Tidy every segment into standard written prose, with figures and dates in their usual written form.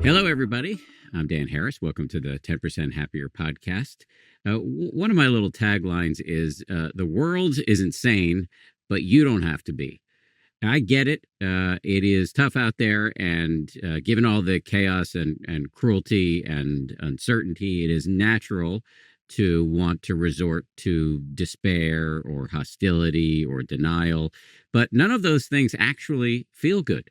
Hello, everybody. I'm Dan Harris. Welcome to the 10% Happier podcast. One of my little taglines is the world is insane, but you don't have to be. I get it. It is tough out there. And given all the chaos and cruelty and uncertainty, it is natural to want to resort to despair or hostility or denial. But none of those things actually feel good.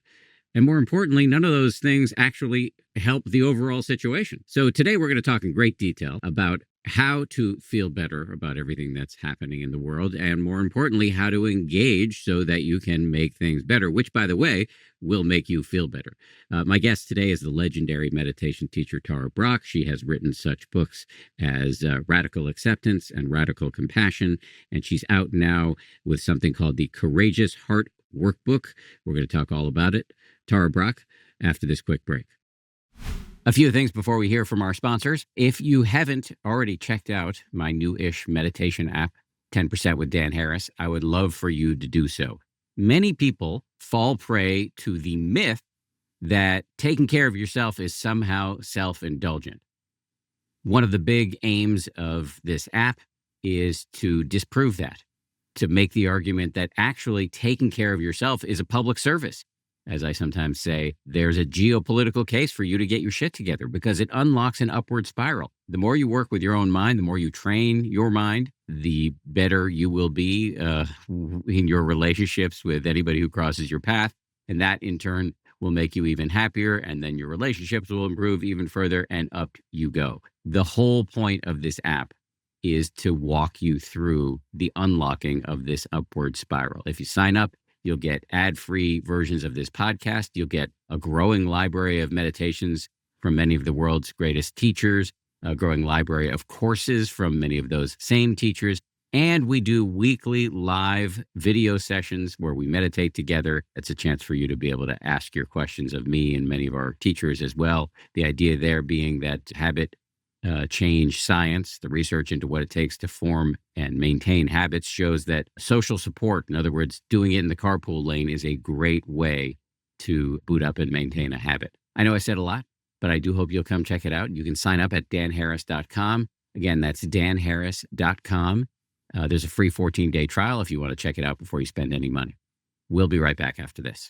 And more importantly, none of those things actually help the overall situation. So today we're going to talk in great detail about how to feel better about everything that's happening in the world, and more importantly, how to engage so that you can make things better, which, by the way, will make you feel better. My guest today is the legendary meditation teacher, Tara Brach. She has written such books as Radical Acceptance and Radical Compassion, and she's out now with something called the Courageous Heart Workbook. We're going to talk all about it. Tara Brach, after this quick break. A few things before we hear from our sponsors. If you haven't already checked out my new-ish meditation app, 10% with Dan Harris, I would love for you to do so. Many people fall prey to the myth that taking care of yourself is somehow self-indulgent. One of the big aims of this app is to disprove that, to make the argument that actually taking care of yourself is a public service. As I sometimes say, there's a geopolitical case for you to get your shit together because it unlocks an upward spiral. The more you work with your own mind, the more you train your mind, the better you will be in your relationships with anybody who crosses your path. And that, in turn, will make you even happier. And then your relationships will improve even further, and up you go. The whole point of this app is to walk you through the unlocking of this upward spiral. If you sign up, you'll get ad-free versions of this podcast. You'll get a growing library of meditations from many of the world's greatest teachers, a growing library of courses from many of those same teachers. And we do weekly live video sessions where we meditate together. It's a chance for you to be able to ask your questions of me and many of our teachers as well. The idea there being that habit change science, the research into what it takes to form and maintain habits, shows that social support, in other words, doing it in the carpool lane, is a great way to boot up and maintain a habit. I know I said a lot, but I do hope you'll come check it out. You can sign up at danharris.com. Again, that's danharris.com. There's a free 14-day trial if you want to check it out before you spend any money. We'll be right back after this.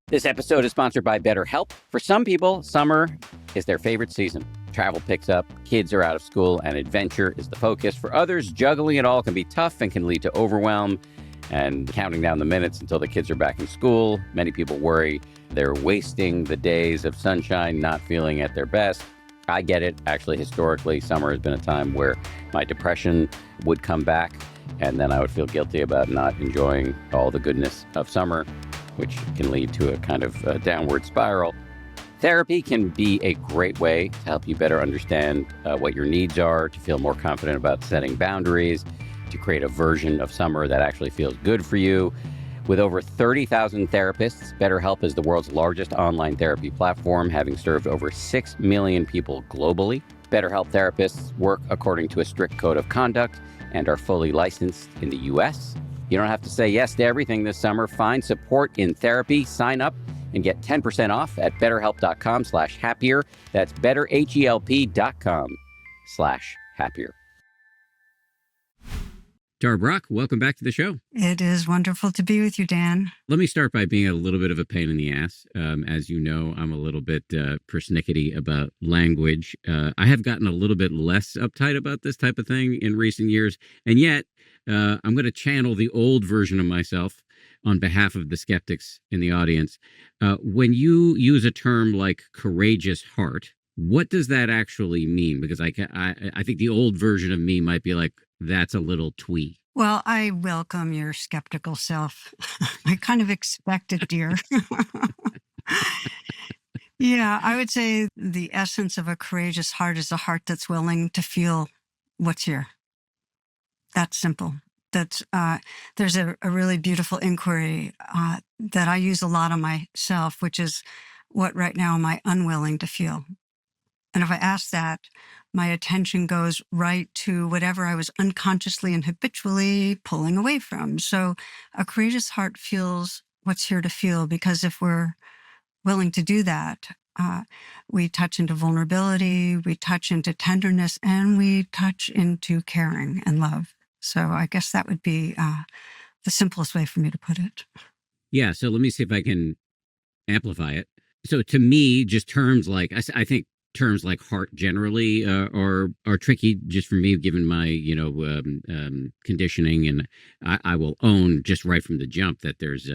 This episode is sponsored by BetterHelp. For some people, summer is their favorite season. Travel picks up, kids are out of school, and adventure is the focus. For others, juggling it all can be tough and can lead to overwhelm and counting down the minutes until the kids are back in school. Many people worry they're wasting the days of sunshine, not feeling at their best. I get it. Actually, historically, summer has been a time where my depression would come back, and then I would feel guilty about not enjoying all the goodness of summer, which can lead to a kind of downward spiral. Therapy can be a great way to help you better understand what your needs are, to feel more confident about setting boundaries, to create a version of summer that actually feels good for you. With over 30,000 therapists, BetterHelp is the world's largest online therapy platform, having served over 6 million people globally. BetterHelp therapists work according to a strict code of conduct and are fully licensed in the U.S. You don't have to say yes to everything this summer. Find support in therapy. Sign up and get 10% off at betterhelp.com/happier. That's betterhelp.com/happier. Tara Brach, welcome back to the show. It is wonderful to be with you, Dan. Let me start by being a little bit of a pain in the ass. As you know, I'm a little bit persnickety about language. I have gotten a little bit less uptight about this type of thing in recent years. And yet, I'm going to channel the old version of myself on behalf of the skeptics in the audience. When you use a term like courageous heart, what does that actually mean? Because I think the old version of me might be like, that's a little twee. Well, I welcome your skeptical self. I kind of expect it, dear. Yeah, I would say the essence of a courageous heart is a heart that's willing to feel what's here. That's simple. That's there's a really beautiful inquiry that I use a lot on myself, which is, what right now am I unwilling to feel? And if I ask that, my attention goes right to whatever I was unconsciously and habitually pulling away from. So a courageous heart feels what's here to feel, because if we're willing to do that, We touch into vulnerability, we touch into tenderness, and we touch into caring and love. So I guess that would be the simplest way for me to put it. Yeah. So let me see if I can amplify it. So to me, just terms like I think terms like heart generally are tricky just for me, given my conditioning, and I will own just right from the jump that there's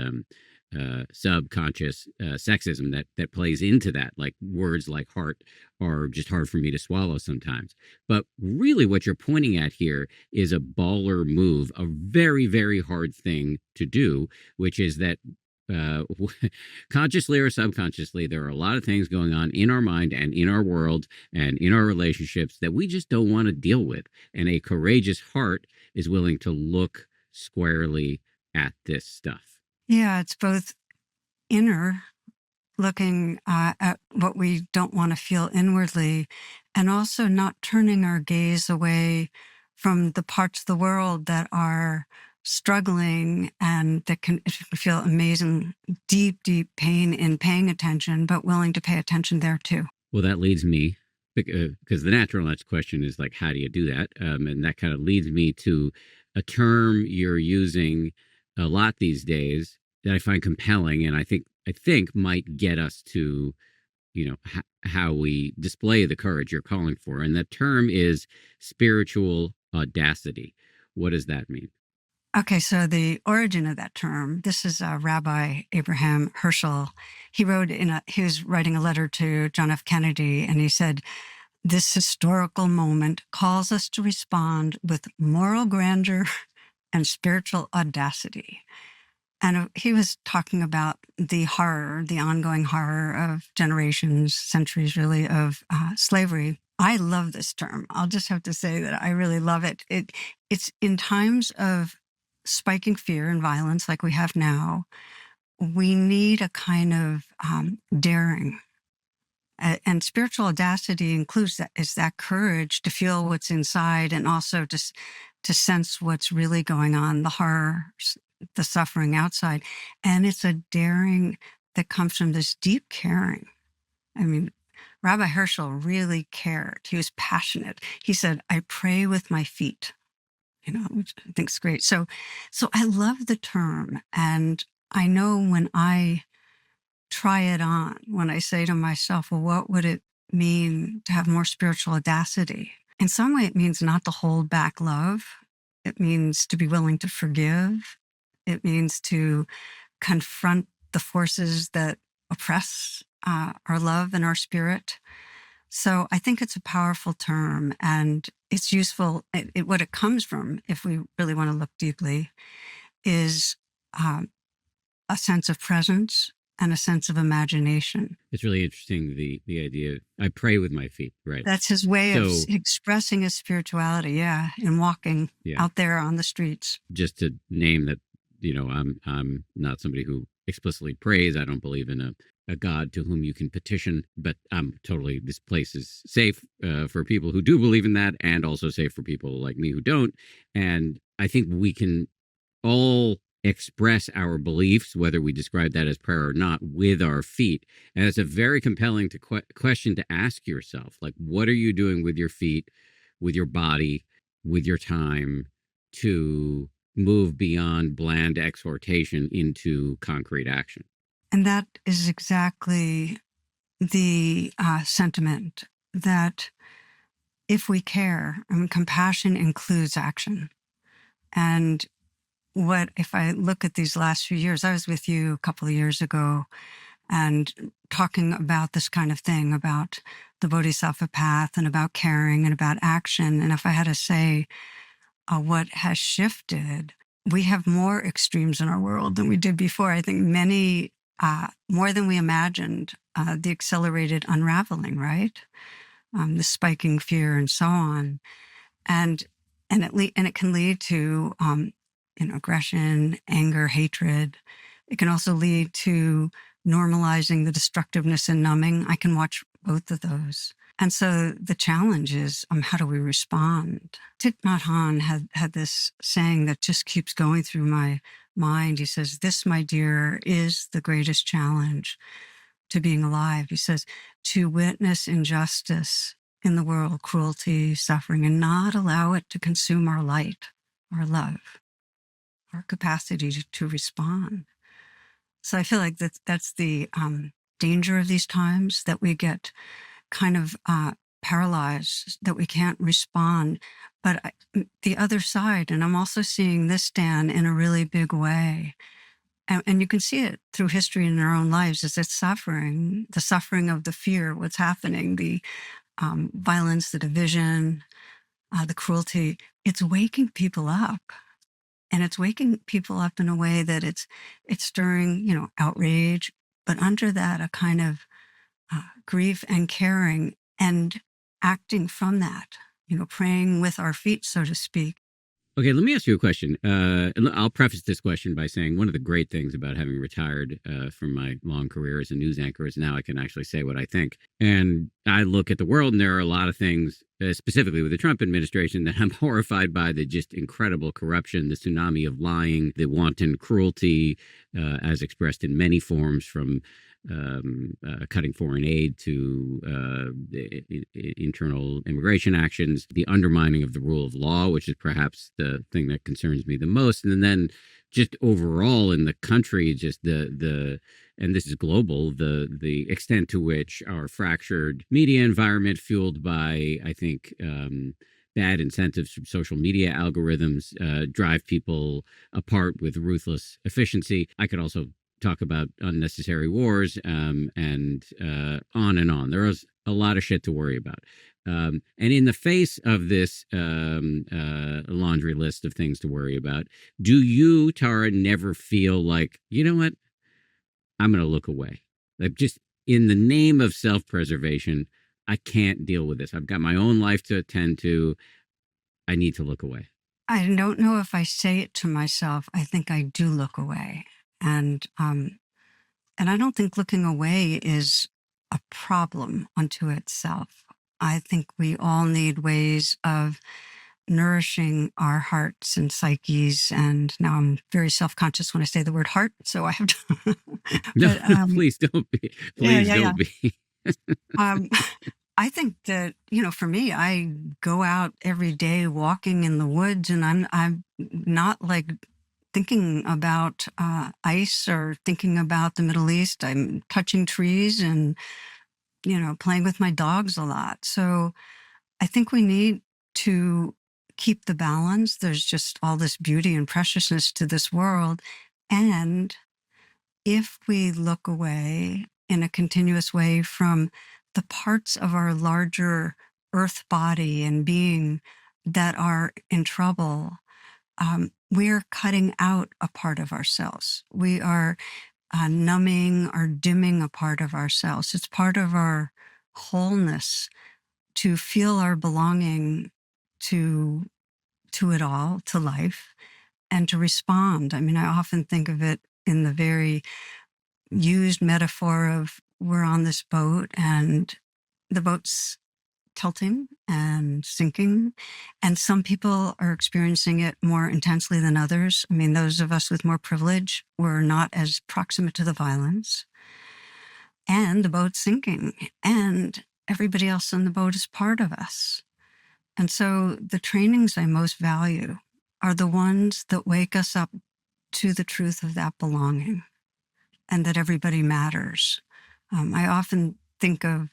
subconscious sexism that plays into that. Like words like heart are just hard for me to swallow sometimes. But really, what you're pointing at here is a baller move, a very, very hard thing to do, which is that uh, consciously or subconsciously, there are a lot of things going on in our mind and in our world and in our relationships that we just don't want to deal with. And a courageous heart is willing to look squarely at this stuff. Yeah, it's both inner, looking at what we don't want to feel inwardly, and also not turning our gaze away from the parts of the world that are struggling and that can feel amazing, deep, deep pain in paying attention, but willing to pay attention there too. Well, that leads me, because the natural next question is like, how do you do that? And that kind of leads me to a term you're using a lot these days that I find compelling, and I think might get us to, how we display the courage you're calling for. And that term is spiritual audacity. What does that mean? Okay, so the origin of that term, this is Rabbi Abraham Heschel. He was writing a letter to John F. Kennedy, and he said, "This historical moment calls us to respond with moral grandeur and spiritual audacity." And he was talking about the ongoing horror of generations, centuries really, of slavery. I love this term. I'll just have to say that I really love it. It's in times of spiking fear and violence like we have now, we need a kind of daring. And spiritual audacity includes that courage to feel what's inside and also just to sense what's really going on, the horror, the suffering outside. And it's a daring that comes from this deep caring. I mean, Rabbi Heschel really cared. He was passionate. He said, "I pray with my feet," which I think is great. So I love the term. And I know when I try it on, when I say to myself, well, what would it mean to have more spiritual audacity? In some way, it means not to hold back love. It means to be willing to forgive. It means to confront the forces that oppress our love and our spirit. So I think it's a powerful term, and it's useful. What it comes from, if we really want to look deeply, is a sense of presence and a sense of imagination. It's really interesting, the idea. I pray with my feet, right? That's his way of expressing his spirituality, and walking out there on the streets. Just to name that, I'm not somebody who explicitly prays. I don't believe in a God to whom you can petition, but this place is safe for people who do believe in that, and also safe for people like me who don't. And I think we can all express our beliefs, whether we describe that as prayer or not, with our feet. And it's a very compelling question to ask yourself. Like, what are you doing with your feet, with your body, with your time to move beyond bland exhortation into concrete action? And that is exactly the sentiment, that if we care, compassion includes action. And if I look at these last few years, I was with you a couple of years ago and talking about this kind of thing, about the bodhisattva path and about caring and about action. And if I had to say what has shifted, we have more extremes in our world than we did before. I think many, more than we imagined, the accelerated unraveling, right? The spiking fear and so on. And it can lead to aggression, anger, hatred. It can also lead to normalizing the destructiveness and numbing. I can watch both of those. And so the challenge is, how do we respond? Thich Nhat Hanh had this saying that just keeps going through my mind. He says, "This, my dear, is the greatest challenge. to being alive. He says, to witness injustice in the world, cruelty, suffering, and not allow it to consume our light, our love, our capacity to respond. So I feel like that's the danger of these times, that we get kind of paralyzed, that we can't respond. But the other side, and I'm also seeing this, Dan, in a really big way, and you can see it through history in our own lives, is that suffering, the suffering of the fear, what's happening, the violence, the division, the cruelty, it's waking people up. And it's waking people up in a way that it's stirring, outrage, but under that, a kind of grief and caring and acting from that, praying with our feet, so to speak. Okay, let me ask you a question. I'll preface this question by saying one of the great things about having retired from my long career as a news anchor is now I can actually say what I think. And I look at the world, and there are a lot of things, specifically with the Trump administration, that I'm horrified by: the just incredible corruption, the tsunami of lying, the wanton cruelty, as expressed in many forms, from cutting foreign aid to internal immigration actions, the undermining of the rule of law, which is perhaps the thing that concerns me the most. And then just overall in the country, just the and this is global, the extent to which our fractured media environment, fueled by, I think, bad incentives from social media algorithms, drive people apart with ruthless efficiency. I could also talk about unnecessary wars, and on and on. There is a lot of shit to worry about. And in the face of this laundry list of things to worry about, do you, Tara, never feel like, you know what, I'm going to look away? Like, just in the name of self-preservation, I can't deal with this. I've got my own life to attend to. I need to look away. I don't know if I say it to myself. I think I do look away. And I don't think looking away is a problem unto itself. I think we all need ways of nourishing our hearts and psyches. And now I'm very self-conscious when I say the word heart, so I have to. No, please don't be. Please don't be. I think that, for me, I go out every day walking in the woods, and I'm not like thinking about ice or thinking about the Middle East. I'm touching trees and, playing with my dogs a lot. So I think we need to keep the balance. There's just all this beauty and preciousness to this world. And if we look away in a continuous way from the parts of our larger earth body and being that are in trouble, we're cutting out a part of ourselves. We are numbing or dimming a part of ourselves. It's part of our wholeness to feel our belonging to it all, to life, and to respond. I mean, I often think of it in the very used metaphor of, we're on this boat and the boat's tilting and sinking, and some people are experiencing it more intensely than others. I mean, those of us with more privilege, we're not as proximate to the violence, and the boat's sinking, and everybody else on the boat is part of us. And so the trainings I most value are the ones that wake us up to the truth of that belonging, and that everybody matters. I often think of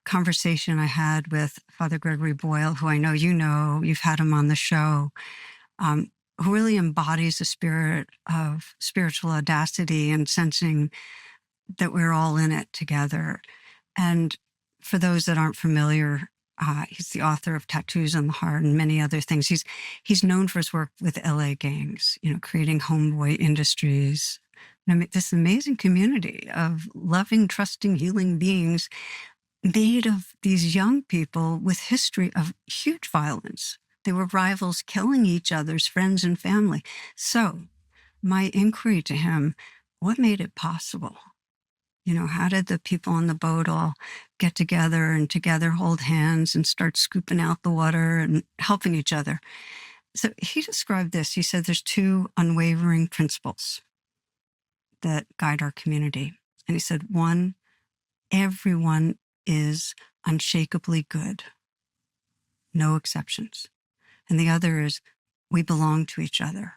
conversation I had with Father Greg Boyle, who I know you've had him on the show, who really embodies the spirit of spiritual audacity and sensing that we're all in it together. And for those that aren't familiar, he's the author of Tattoos on the Heart and many other things. He's known for his work with LA gangs, creating homeboy industries. This amazing community of loving, trusting, healing beings made of these young people with history of huge violence. They were rivals, killing each other's friends and family. So my inquiry to him, what made it possible? How did the people on the boat all get together and together hold hands and start scooping out the water and helping each other? So he described this. He said there's two unwavering principles that guide our community. And he said, one, everyone is unshakably good, no exceptions. And the other is we belong to each other,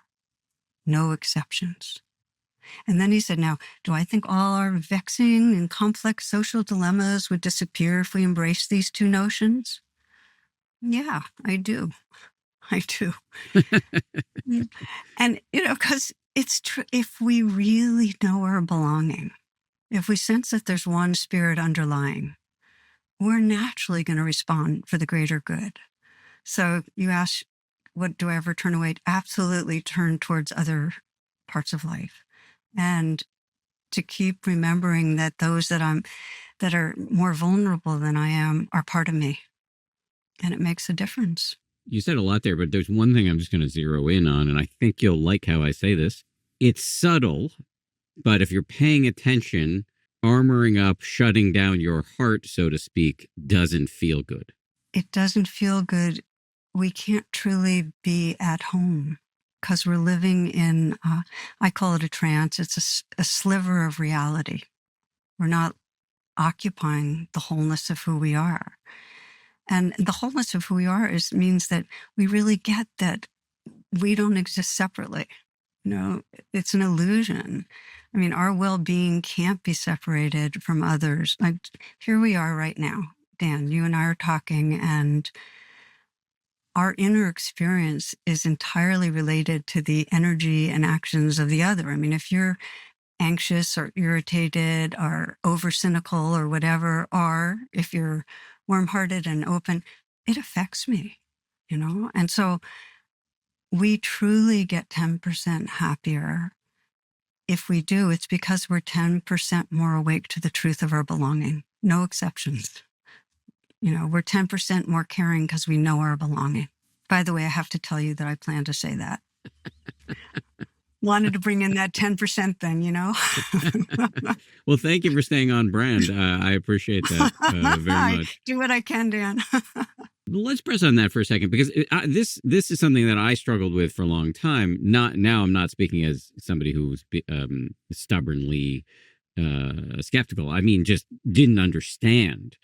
no exceptions. And then he said, now, do I think all our vexing and complex social dilemmas would disappear if we embrace these two notions? Yeah, I do. I do. And, because it's true, if we really know our belonging, if we sense that there's one spirit underlying, we're naturally going to respond for the greater good. So you ask, what do I ever turn away? Absolutely turn towards other parts of life. And to keep remembering that those that are more vulnerable than I am are part of me. And it makes a difference. You said a lot there, but there's one thing I'm just going to zero in on, and I think you'll like how I say this. It's subtle, but if you're paying attention, armoring up, shutting down your heart, so to speak, doesn't feel good. It doesn't feel good. We can't truly be at home because we're living in, I call it a trance. It's a sliver of reality. We're not occupying the wholeness of who we are. And the wholeness of who we are means that we really get that we don't exist separately. It's an illusion. I mean, our well-being can't be separated from others. Like, here we are right now, Dan, you and I are talking, and our inner experience is entirely related to the energy and actions of the other. I mean, if you're anxious or irritated or over cynical or whatever, or if you're warm-hearted and open, it affects me, And so we truly get 10% happier. If we do, it's because we're 10% more awake to the truth of our belonging. No exceptions. We're 10% more caring because we know our belonging. By the way, I have to tell you that I plan to say that. Wanted to bring in that 10% then, Well, thank you for staying on brand. I appreciate that very much. Do what I can, Dan. Let's press on that for a second, because this is something that I struggled with for a long time. Now I'm not speaking as somebody who's stubbornly skeptical. I mean, just didn't understand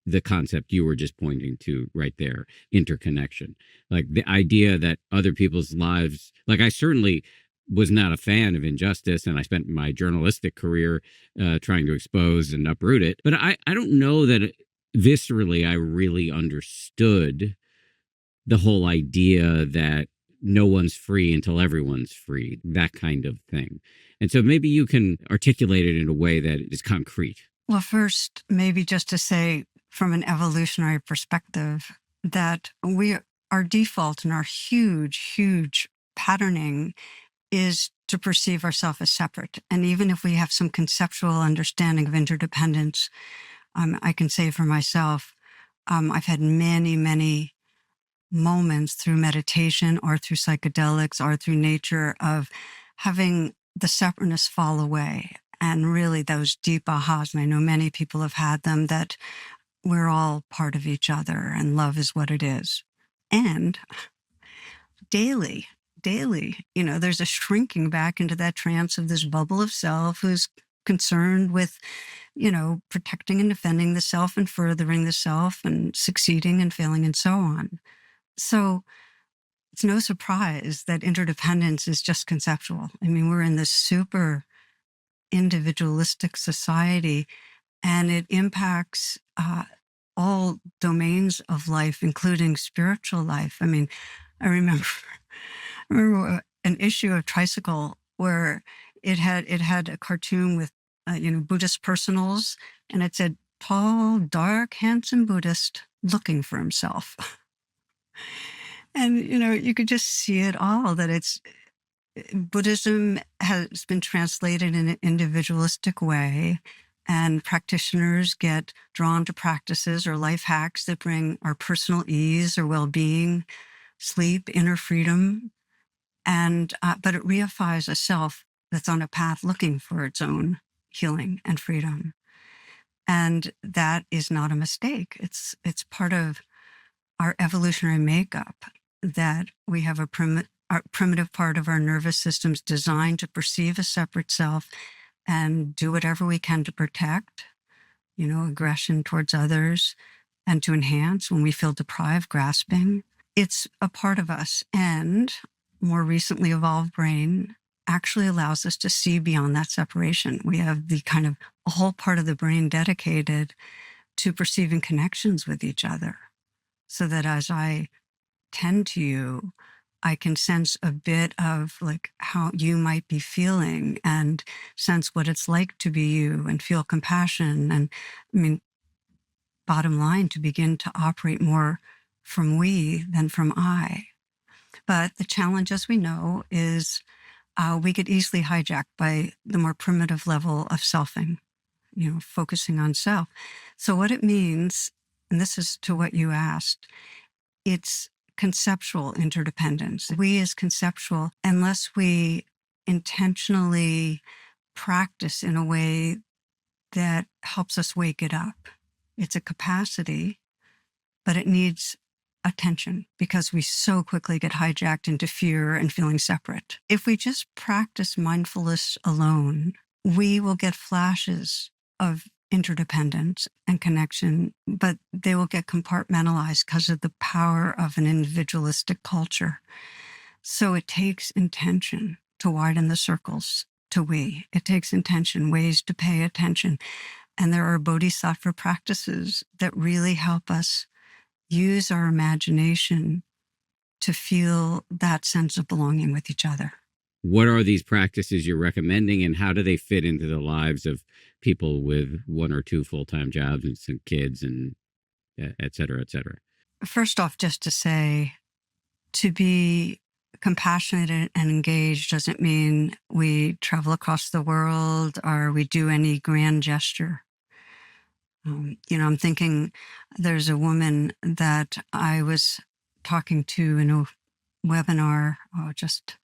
the concept you were just pointing to right there, interconnection. Like the idea that other people's lives, like I certainly was not a fan of injustice, and I spent my journalistic career trying to expose and uproot it. But I don't know that viscerally I really understood the whole idea that no one's free until everyone's free, that kind of thing. And so maybe you can articulate it in a way that is concrete. Well, first, maybe just to say from an evolutionary perspective that our default and our huge patterning is to perceive ourselves as separate. And even if we have some conceptual understanding of interdependence, I can say for myself, I've had many moments through meditation or through psychedelics or through nature of having the separateness fall away. And really those deep ahas, and I know many people have had them, that we're all part of each other and love is what it is. And daily, there's a shrinking back into that trance of this bubble of self who's concerned with, protecting and defending the self and furthering the self and succeeding and failing and so on. So it's no surprise that interdependence is just conceptual. I mean, we're in this super individualistic society, and it impacts all domains of life, including spiritual life. I mean, I remember an issue of Tricycle where it had a cartoon with Buddhist personals, and it said, "Tall, dark, handsome Buddhist looking for himself." And you could just see it all, that it's Buddhism has been translated in an individualistic way, and practitioners get drawn to practices or life hacks that bring our personal ease or well-being, sleep, inner freedom, and but it reifies a self that's on a path looking for its own healing and freedom. And that is not a mistake. It's part of our evolutionary makeup that we have a primitive part of our nervous system's designed to perceive a separate self and do whatever we can to protect. aggression towards others, and to enhance when we feel deprived, grasping. It's a part of us. And more recently evolved brain actually allows us to see beyond that separation. We have the kind of a whole part of the brain dedicated to perceiving connections with each other, so that as I tend to you, I can sense a bit of like how you might be feeling and sense what it's like to be you and feel compassion. And I mean, bottom line, to begin to operate more from we than from I. But the challenge, as we know, is we get easily hijacked by the more primitive level of selfing, focusing on self. So what it means, and this is to what you asked, it's conceptual interdependence. We as conceptual, unless we intentionally practice in a way that helps us wake it up. It's a capacity, but it needs attention because we so quickly get hijacked into fear and feeling separate. If we just practice mindfulness alone, we will get flashes of interdependence and connection, but they will get compartmentalized because of the power of an individualistic culture. So it takes intention to widen the circles to we. It takes intention, ways to pay attention. And there are bodhisattva practices that really help us use our imagination to feel that sense of belonging with each other. What are these practices you're recommending, and how do they fit into the lives of people with one or two full-time jobs and some kids and et cetera, et cetera? First off, just to say, to be compassionate and engaged doesn't mean we travel across the world or we do any grand gesture. I'm thinking there's a woman that I was talking to in a webinar just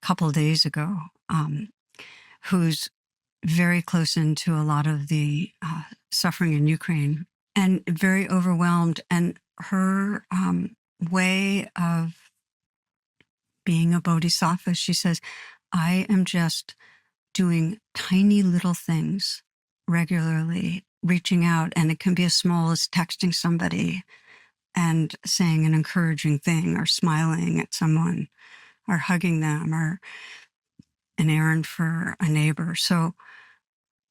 a couple of days ago, who's very close into a lot of the suffering in Ukraine and very overwhelmed. And her way of being a bodhisattva, she says, I am just doing tiny little things regularly, reaching out. And it can be as small as texting somebody and saying an encouraging thing or smiling at someone or hugging them or an errand for a neighbor. So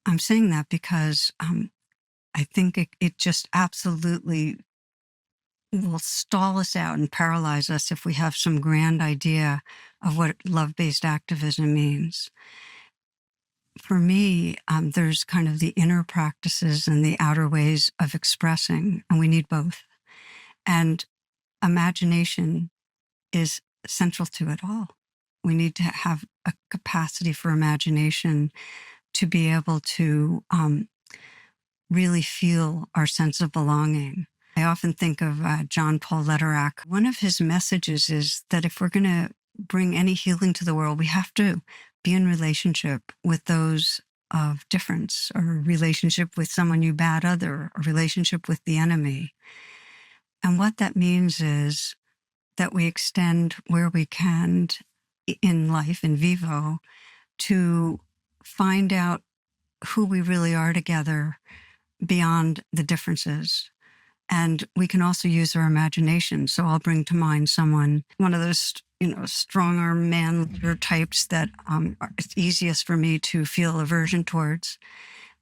I'm saying that because I think it just absolutely will stall us out and paralyze us if we have some grand idea of what love-based activism means. For me, there's kind of the inner practices and the outer ways of expressing, and we need both. And imagination is central to it all. We need to have a capacity for imagination to be able to really feel our sense of belonging. I often think of John Paul Lederach. One of his messages is that if we're going to bring any healing to the world, we have to be in relationship with those of difference, or a relationship with someone you bad other, a relationship with the enemy. And what that means is that we extend where we can in life, in vivo, to find out who we really are together beyond the differences. And we can also use our imagination. So I'll bring to mind someone, one of those, strong-arm man leader types that it's easiest for me to feel aversion towards.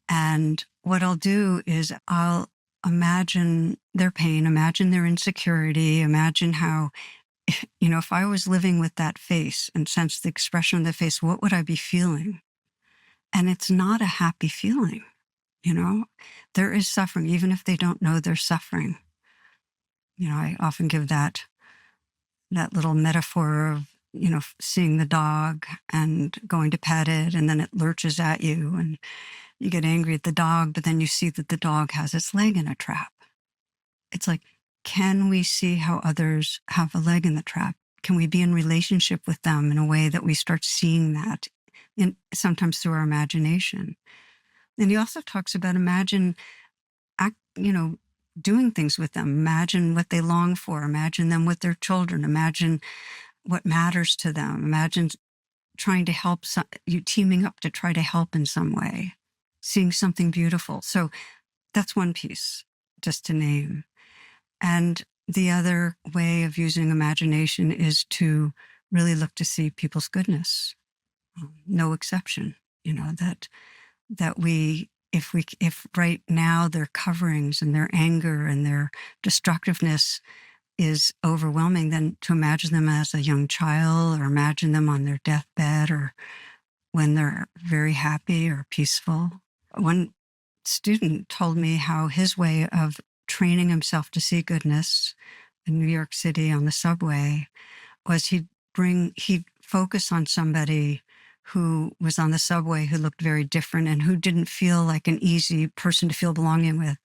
And what I'll do is I'll imagine their pain, imagine their insecurity, imagine how, if I was living with that face and sensed the expression of the face, what would I be feeling? And it's not a happy feeling. There is suffering, even if they don't know they're suffering. I often give that little metaphor of, seeing the dog and going to pet it, and then it lurches at you and you get angry at the dog, but then you see that the dog has its leg in a trap. It's like, can we see how others have a leg in the trap? Can we be in relationship with them in a way that we start seeing that, sometimes through our imagination? And he also talks about doing things with them. Imagine what they long for. Imagine them with their children. Imagine what matters to them. Imagine trying to help you teaming up to try to help in some way, seeing something beautiful. So That's one piece, just to name. And the other way of using imagination is to really look to see people's goodness, no exception. That if right now their coverings and their anger and their destructiveness is overwhelming, then to imagine them as a young child, or imagine them on their deathbed, or when they're very happy or peaceful. One student told me how his way of training himself to see goodness in New York City on the subway was he'd focus on somebody who was on the subway who looked very different and who didn't feel like an easy person to feel belonging with.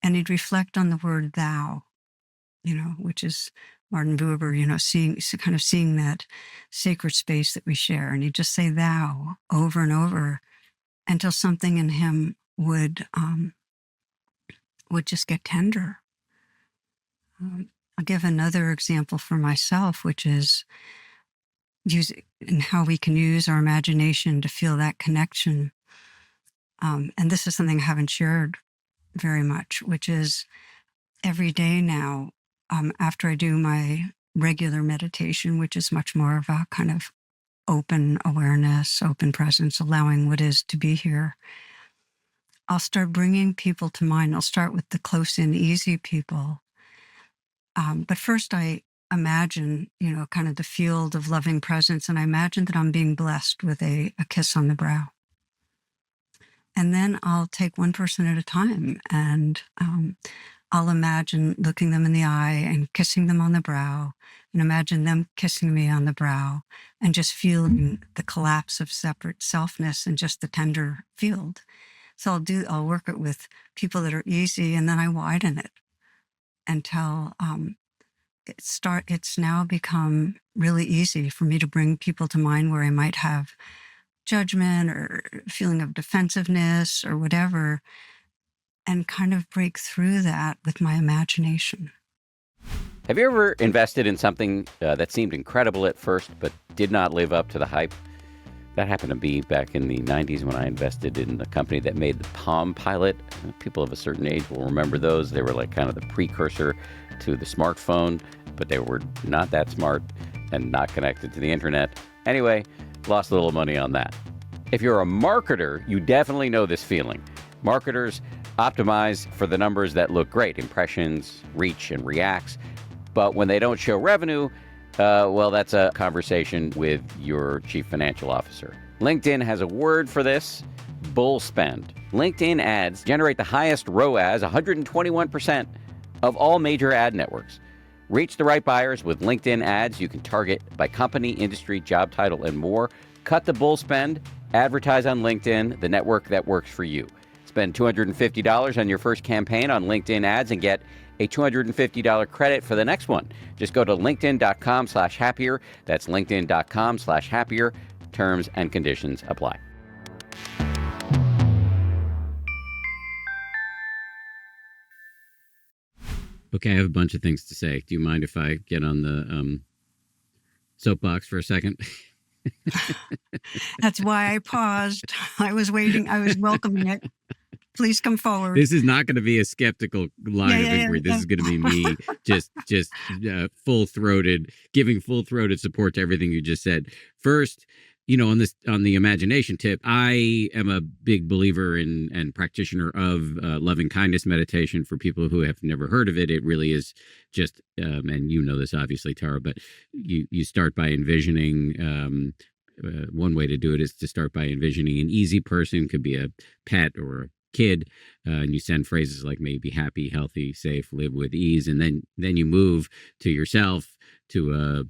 And he'd reflect on the word thou, which is Martin Buber, seeing that sacred space that we share. And he'd just say thou over and over until something in him would just get tender. I'll give another example for myself, which is and how we can use our imagination to feel that connection. And this is something I haven't shared very much, which is every day now, after I do my regular meditation, which is much more of a kind of open awareness, open presence, allowing what is to be here, I'll start bringing people to mind. I'll start with the close and easy people. But first I imagine, kind of the field of loving presence, and I imagine that I'm being blessed with a kiss on the brow. And then I'll take one person at a time, and I'll imagine looking them in the eye and kissing them on the brow, and imagine them kissing me on the brow, and just feeling the collapse of separate selfness and just the tender field. So I'll work it with people that are easy, and then I widen it until it's now become really easy for me to bring people to mind where I might have judgment or feeling of defensiveness or whatever, and kind of break through that with my imagination. Have you ever invested in something that seemed incredible at first but did not live up to the hype? That happened to me back in the 90s when I invested in a company that made the Palm Pilot. People of a certain age will remember those. They were like kind of the precursor to the smartphone, but they were not that smart and not connected to the internet. Anyway, lost a little money on that. If you're a marketer, you definitely know this feeling. Marketers optimize for the numbers that look great, impressions, reach, and reacts. But when they don't show revenue, well, that's a conversation with your chief financial officer. LinkedIn has a word for this: bull spend. LinkedIn ads generate the highest ROAS, 121% of all major ad networks. Reach the right buyers with LinkedIn ads you can target by company, industry, job title, and more. Cut the bull spend. Advertise on LinkedIn, the network that works for you. Spend $250 on your first campaign on LinkedIn ads and get a $250 credit for the next one. Just go to linkedin.com/happier. That's linkedin.com/happier. Terms and conditions apply. Okay, I have a bunch of things to say. Do you mind if I get on the soapbox for a second? That's why I paused. I was waiting. I was welcoming it. Please come forward. This is not going to be a skeptical line of inquiry. This is going to be me just giving full-throated support to everything you just said. First, on the imagination tip, I am a big believer in and practitioner of Lovingkindness meditation. For people who have never heard of it, it really is just, and you know this obviously, Tara, but you start by envisioning. One way to do it is to start by envisioning an easy person, could be a pet or a kid, and you send phrases like, may you be happy, healthy, safe, live with ease, and then you move to yourself, to a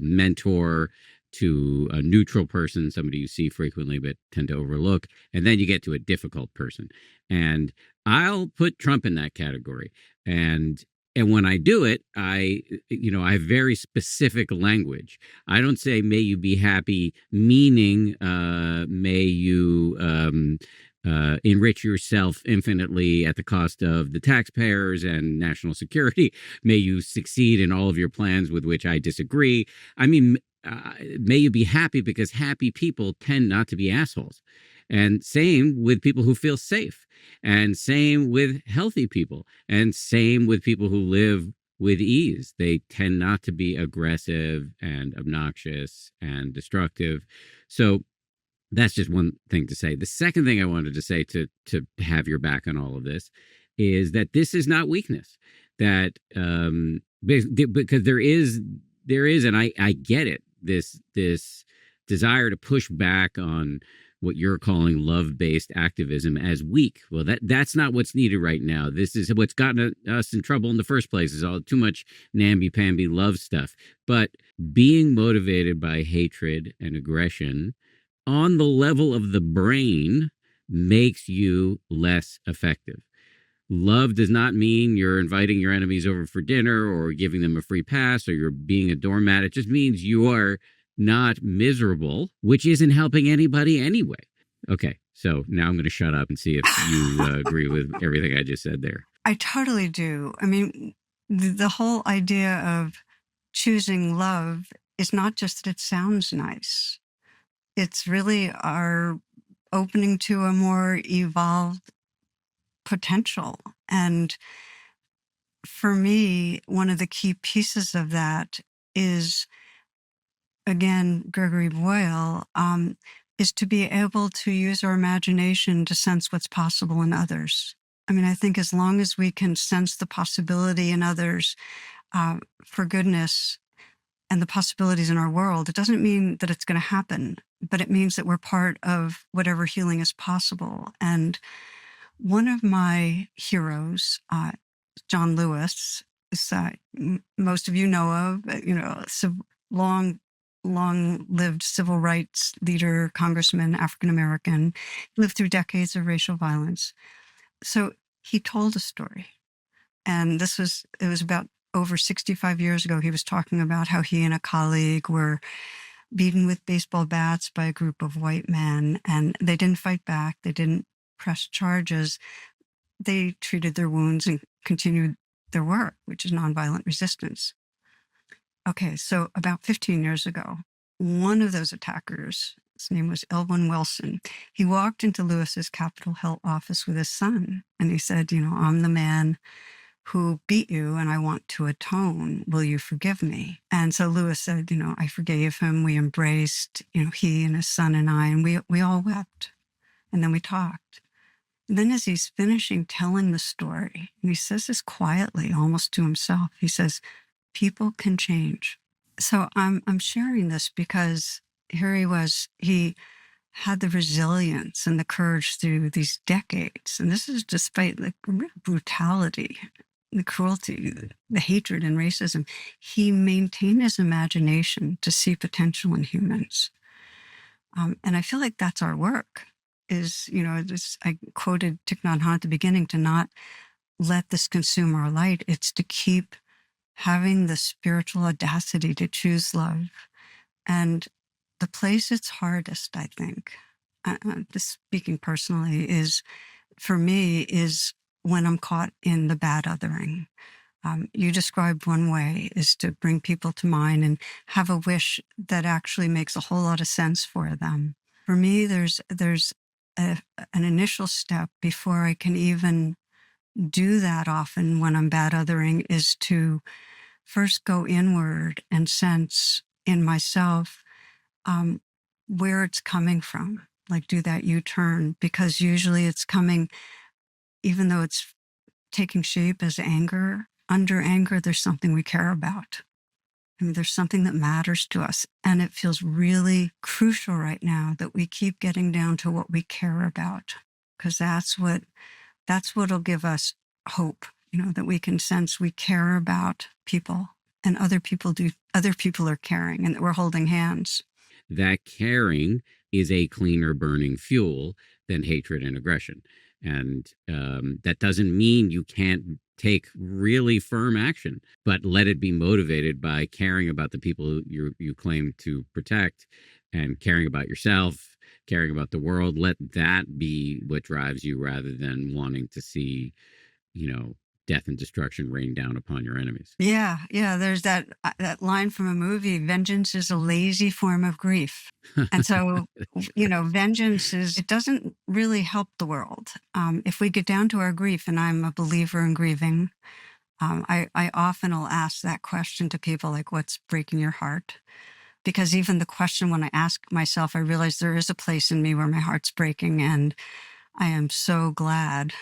mentor, to a neutral person, somebody you see frequently but tend to overlook, and then you get to a difficult person. And I'll put Trump in that category. And when I do it, I have very specific language. I don't say, may you be happy, meaning may you enrich yourself infinitely at the cost of the taxpayers and national security. May you succeed in all of your plans with which I disagree. I mean, may you be happy, because happy people tend not to be assholes. And same with people who feel safe, and same with healthy people, and same with people who live with ease. They tend not to be aggressive and obnoxious and destructive. So that's just one thing to say. The second thing I wanted to say to have your back on all of this is that this is not weakness. That because there is, and I get it, this desire to push back on what you're calling love-based activism as weak. Well, that's not what's needed right now. This is what's gotten us in trouble in the first place, is all too much namby-pamby love stuff. But being motivated by hatred and aggression on the level of the brain makes you less effective. Love does not mean you're inviting your enemies over for dinner or giving them a free pass or you're being a doormat. It just means you are not miserable, which isn't helping anybody anyway. Okay, so now I'm going to shut up and see if you agree with everything I just said there. I totally do. I mean, the whole idea of choosing love is not just that it sounds nice. It's really our opening to a more evolved potential. And for me, one of the key pieces of that is, again, Gregory Boyle, is to be able to use our imagination to sense what's possible in others. I mean, I think as long as we can sense the possibility in others for goodness and the possibilities in our world, it doesn't mean that it's going to happen, but it means that we're part of whatever healing is possible. And one of my heroes, John Lewis, is, most of you know of, long-lived civil rights leader, congressman, African-American, lived through decades of racial violence. So he told a story. And it was about over 65 years ago. He was talking about how he and a colleague were beaten with baseball bats by a group of white men, and they didn't fight back. They didn't press charges. They treated their wounds and continued their work, which is nonviolent resistance. Okay, so about 15 years ago, one of those attackers, his name was Elwyn Wilson, he walked into Lewis's Capitol Hill office with his son, and he said, I'm the man who beat you and I want to atone. Will you forgive me? And so Lewis said, I forgave him. We embraced, he and his son and I, and we all wept. And then we talked. And then as he's finishing telling the story, and he says this quietly, almost to himself, he says, people can change. So I'm sharing this because here he had the resilience and the courage through these decades. And this is despite the brutality, the cruelty, the hatred and racism. He maintained his imagination to see potential in humans. And I feel like that's our work. I quoted Thich Nhat Hanh at the beginning, to not let this consume our light. It's to keep having the spiritual audacity to choose love. And the place it's hardest, I think, just speaking personally, for me, is when I'm caught in the bad othering. You described one way is to bring people to mind and have a wish that actually makes a whole lot of sense for them. For me, there's an initial step before I can even do that often when I'm bad othering, is to first go inward and sense in myself where it's coming from, like do that U-turn, because usually it's coming, even though it's taking shape as anger, under anger, there's something we care about. I mean, there's something that matters to us. And it feels really crucial right now that we keep getting down to what we care about, because that's what'll give us hope, that we can sense we care about people and other people are caring and that we're holding hands. That caring is a cleaner burning fuel than hatred and aggression. And that doesn't mean you can't take really firm action, but let it be motivated by caring about the people you claim to protect, and caring about yourself, caring about the world. Let that be what drives you, rather than wanting to see, death and destruction rain down upon your enemies. Yeah, yeah. There's that line from a movie: "Vengeance is a lazy form of grief." And so, vengeance it doesn't really help the world. If we get down to our grief, and I'm a believer in grieving, I often will ask that question to people, like, "What's breaking your heart?" Because even the question, when I ask myself, I realize there is a place in me where my heart's breaking, and I am so glad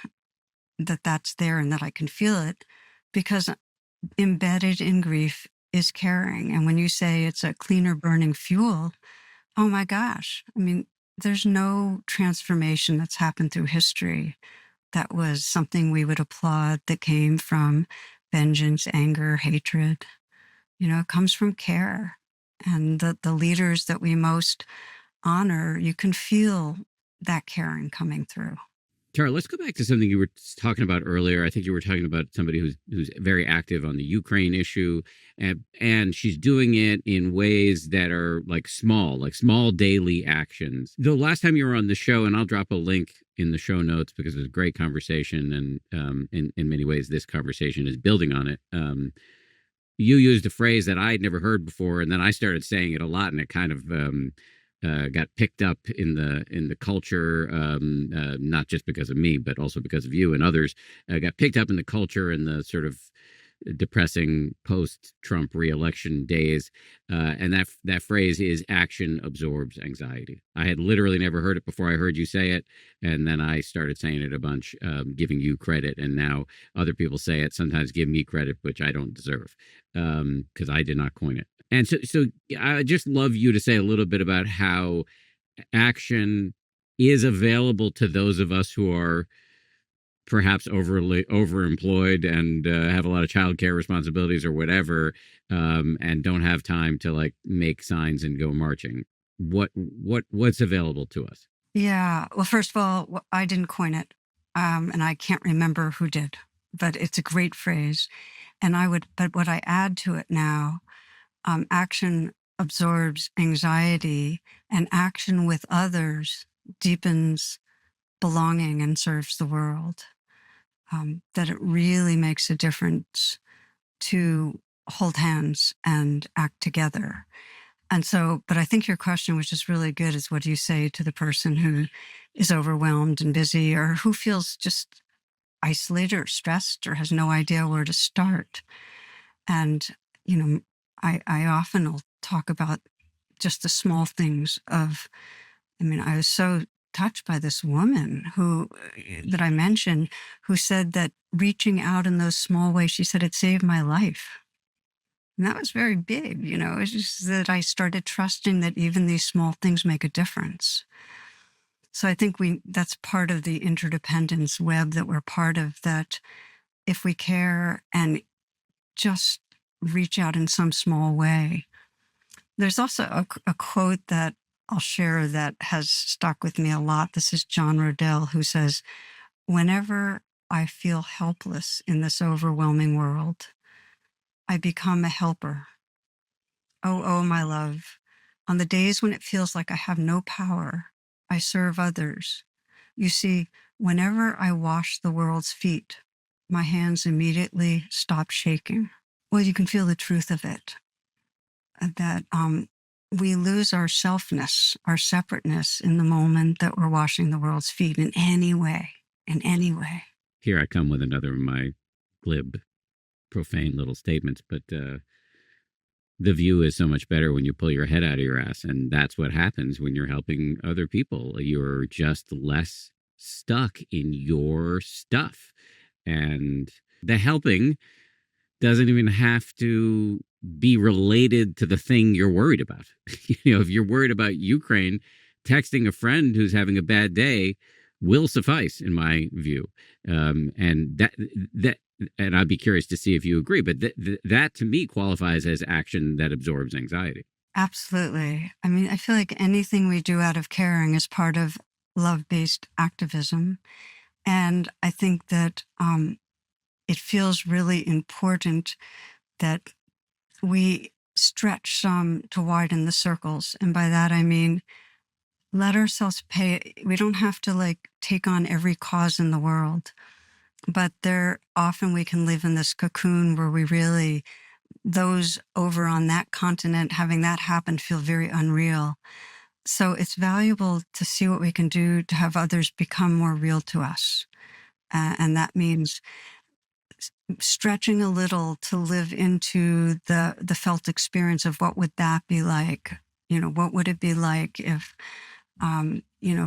that that's there and that I can feel it, because embedded in grief is caring. And when you say it's a cleaner burning fuel, oh my gosh, I mean, there's no transformation that's happened through history that was something we would applaud, that came from vengeance, anger, hatred. It comes from care. And the leaders that we most honor, you can feel that caring coming through. Tara, let's go back to something you were talking about earlier. I think you were talking about somebody who's very active on the Ukraine issue, and she's doing it in ways that are like small daily actions. The last time you were on the show, and I'll drop a link in the show notes because it was a great conversation, and in many ways this conversation is building on it. You used a phrase that I'd never heard before, and then I started saying it a lot, and it kind of got picked up in the culture, not just because of me, but also because of you and others. Got picked up in the culture in the sort of depressing post-Trump re-election days, and that phrase is "action absorbs anxiety." I had literally never heard it before I heard you say it, and then I started saying it a bunch, giving you credit, and now other people say it. Sometimes give me credit, which I don't deserve, because I did not coin it. And so I just love you to say a little bit about how action is available to those of us who are perhaps overemployed and have a lot of childcare responsibilities or whatever, and don't have time to like make signs and go marching. What's available to us? Yeah. Well, first of all, I didn't coin it, and I can't remember who did, but it's a great phrase. But what I add to it now, action absorbs anxiety, and action with others deepens belonging and serves the world. That it really makes a difference to hold hands and act together. And so, but I think your question, which is really good, is what do you say to the person who is overwhelmed and busy, or who feels just isolated or stressed or has no idea where to start? And, I often will talk about just the small things of, I was so touched by this woman that I mentioned, who said that reaching out in those small ways, she said, it saved my life. And that was very big. It's just that I started trusting that even these small things make a difference. So I think that's part of the interdependence web that we're part of, that if we care and just reach out in some small way. There's also a quote that I'll share that has stuck with me a lot. This is John Rodell, who says, "Whenever I feel helpless in this overwhelming world, I become a helper. Oh, my love, on the days when it feels like I have no power, I serve others. You see, whenever I wash the world's feet, my hands immediately stop shaking." Well, you can feel the truth of it, that we lose our selfness, our separateness in the moment that we're washing the world's feet in any way. Here I come with another of my glib, profane little statements, but the view is so much better when you pull your head out of your ass. And that's what happens when you're helping other people. You're just less stuck in your stuff. And the helping doesn't even have to be related to the thing you're worried about. If you're worried about Ukraine, texting a friend who's having a bad day will suffice, in my view. And I'd be curious to see if you agree, but that to me qualifies as action that absorbs anxiety. Absolutely. I feel like anything we do out of caring is part of love-based activism. And I think that it feels really important that we stretch some to widen the circles. And by that, I mean, let ourselves pay. We don't have to take on every cause in the world. but there often we can live in this cocoon where we really, those over on that continent, having that happen, feel very unreal. So it's valuable to see what we can do to have others become more real to us. And that means stretching a little to live into the felt experience of what would that be like? What would it be like if,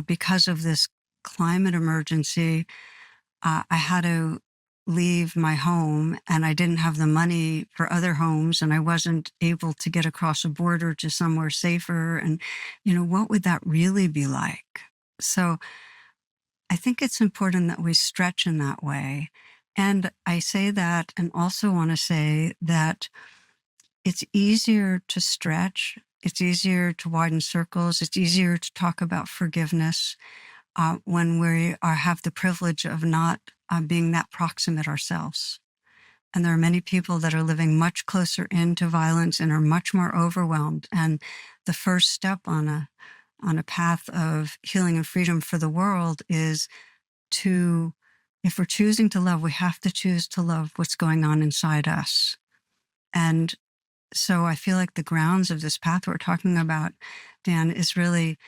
because of this climate emergency, I had to leave my home and I didn't have the money for other homes and I wasn't able to get across a border to somewhere safer. And, what would that really be like? So I think it's important that we stretch in that way. And I say that and also want to say that it's easier to stretch. It's easier to widen circles. It's easier to talk about forgiveness when we have the privilege of not being that proximate ourselves. And there are many people that are living much closer into violence and are much more overwhelmed. And the first step on a path of healing and freedom for the world is to, if we're choosing to love, we have to choose to love what's going on inside us. And so I feel like the grounds of this path we're talking about, Dan, is really,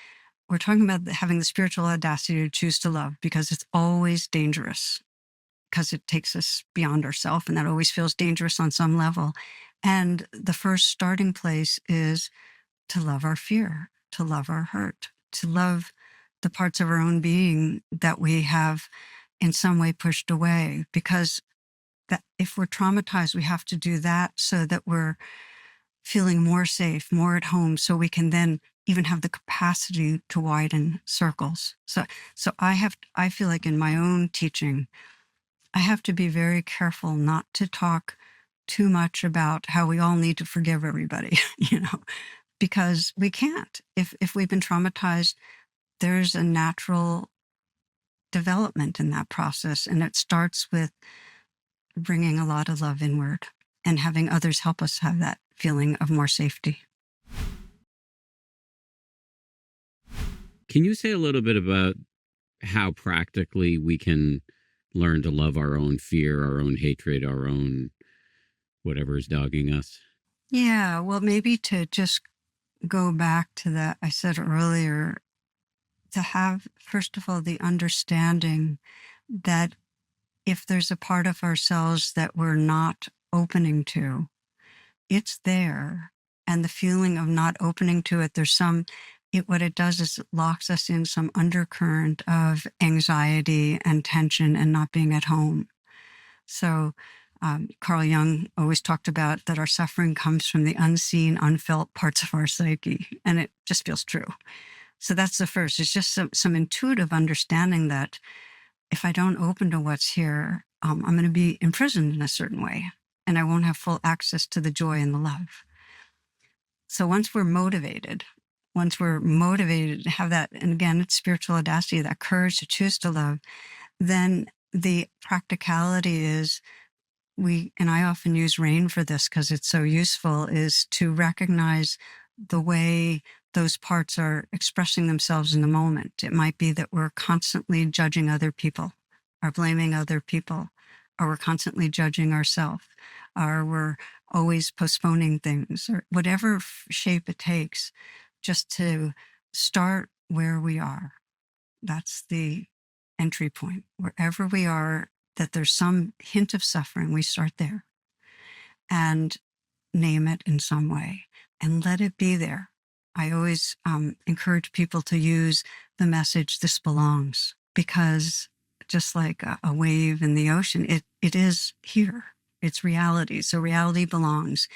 we're talking about having the spiritual audacity to choose to love, because it's always dangerous, because it takes us beyond ourselves, and that always feels dangerous on some level. And the first starting place is to love our fear, to love our hurt, to love the parts of our own being that we have in some way pushed away. Because that if we're traumatized, we have to do that so that we're feeling more safe, more at home, so we can then even have the capacity to widen circles. So I feel like in my own teaching, I have to be very careful not to talk too much about how we all need to forgive everybody, because we can't. If we've been traumatized, there's a natural development in that process. And it starts with bringing a lot of love inward and having others help us have that feeling of more safety. Can you say a little bit about how practically we can learn to love our own fear, our own hatred, our own whatever is dogging us? Yeah, well, maybe to just go back to that I said earlier, to have, first of all, the understanding that if there's a part of ourselves that we're not opening to, it's there. And the feeling of not opening to it, what it does is it locks us in some undercurrent of anxiety and tension and not being at home. So Carl Jung always talked about that our suffering comes from the unseen, unfelt parts of our psyche, and it just feels true. So that's the first. It's just some intuitive understanding that if I don't open to what's here, I'm going to be imprisoned in a certain way, and I won't have full access to the joy and the love. So once we're motivated to have that, and again, it's spiritual audacity, that courage to choose to love, then the practicality is and I often use rain for this because it's so useful, is to recognize the way those parts are expressing themselves in the moment. It might be that we're constantly judging other people, or blaming other people, or we're constantly judging ourselves, or we're always postponing things, or whatever shape it takes, just to start where we are. That's the entry point. Wherever we are, that there's some hint of suffering, we start there and name it in some way and let it be there. I always encourage people to use the message, this belongs, because just like a wave in the ocean, it is here. It's reality. So reality belongs.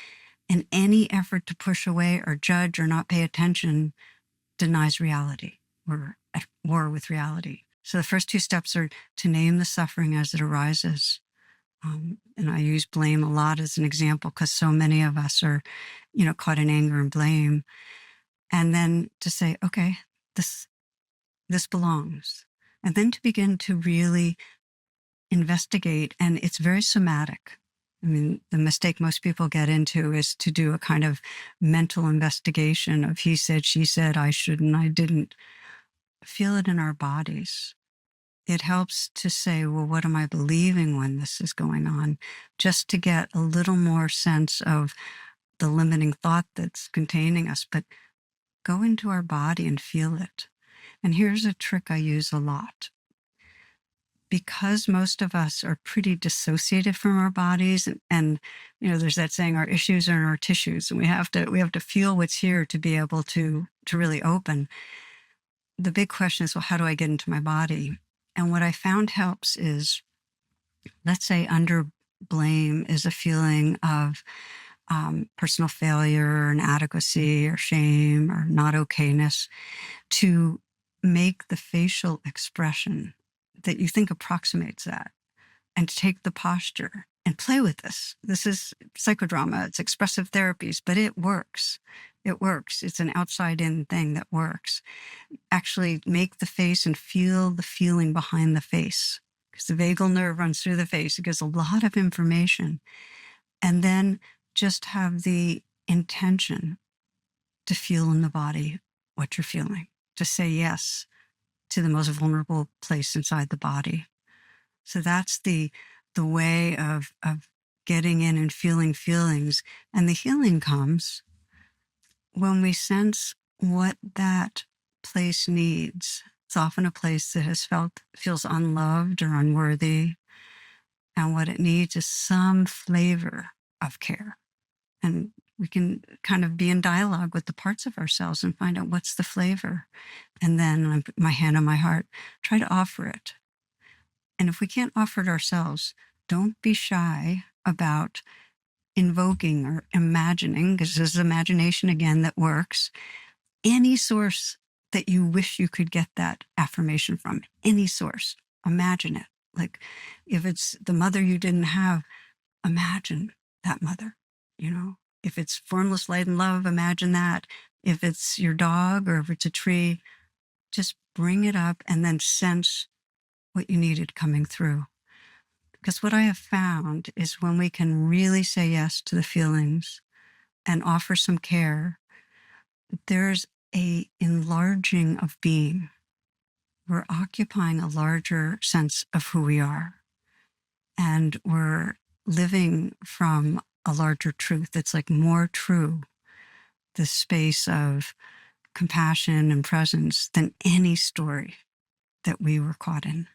And any effort to push away or judge or not pay attention denies reality. We're at war with reality. So the first two steps are to name the suffering as it arises. And I use blame a lot as an example because so many of us are, caught in anger and blame. And then to say, okay, this belongs. And then to begin to really investigate. And it's very somatic. I mean, the mistake most people get into is to do a kind of mental investigation of he said, she said, I shouldn't, I didn't. Feel it in our bodies. it helps to say, well, what am I believing when this is going on? Just to get a little more sense of the limiting thought that's containing us. But go into our body and feel it. And here's a trick I use a lot. Because most of us are pretty dissociated from our bodies, and there's that saying, our issues are in our tissues, and we have to feel what's here to be able to really open. The big question is, well, how do I get into my body? And what I found helps is, let's say under blame is a feeling of personal failure or inadequacy or shame or not okayness, to make the facial expression that you think approximates that, and to take the posture and play with this. This is psychodrama. It's expressive therapies, but it works. It works. It's an outside-in thing that works. Actually make the face and feel the feeling behind the face, because the vagal nerve runs through the face. It gives a lot of information. And then just have the intention to feel in the body what you're feeling, to say yes to the most vulnerable place inside the body. So that's the way of getting in and feeling feelings. And the healing comes when we sense what that place needs. It's often a place that feels unloved or unworthy. And what it needs is some flavor of care. And we can kind of be in dialogue with the parts of ourselves and find out what's the flavor. And then I put my hand on my heart, try to offer it. And if we can't offer it ourselves, don't be shy about invoking or imagining, because this is imagination again that works, any source that you wish you could get that affirmation from, any source, imagine it. Like if it's the mother you didn't have, imagine that mother, If it's formless light and love, imagine that. If it's your dog or if it's a tree, just bring it up and then sense what you needed coming through. Because what I have found is when we can really say yes to the feelings and offer some care, there's a enlarging of being. We're occupying a larger sense of who we are. And we're living from a larger truth. It's like more true, the space of compassion and presence, than any story that we were caught in.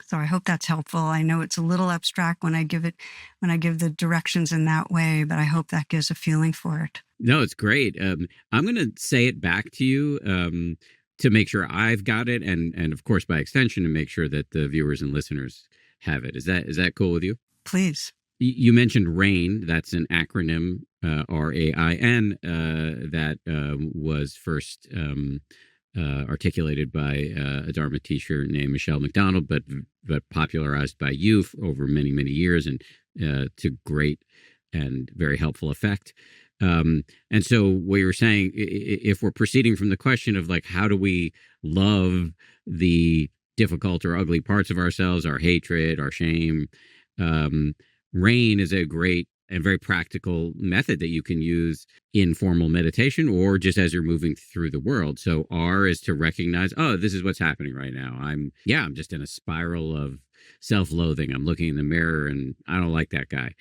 So I hope that's helpful. I know it's a little abstract when I give the directions in that way, but I hope that gives a feeling for it. No, it's great. I'm going to say it back to you to make sure I've got it, and of course, by extension, to make sure that the viewers and listeners have it. Is that cool with you? Please. You mentioned RAIN. That's an acronym, RAIN, that was first articulated by a Dharma teacher named Michelle McDonald, but popularized by you over many, many years, and to great and very helpful effect. And so what you're saying, if we're proceeding from the question of like, how do we love the difficult or ugly parts of ourselves, our hatred, our shame, RAIN is a great and very practical method that you can use in formal meditation or just as you're moving through the world. So R is to recognize, oh, this is what's happening right now. I'm just in a spiral of self-loathing. I'm looking in the mirror and I don't like that guy.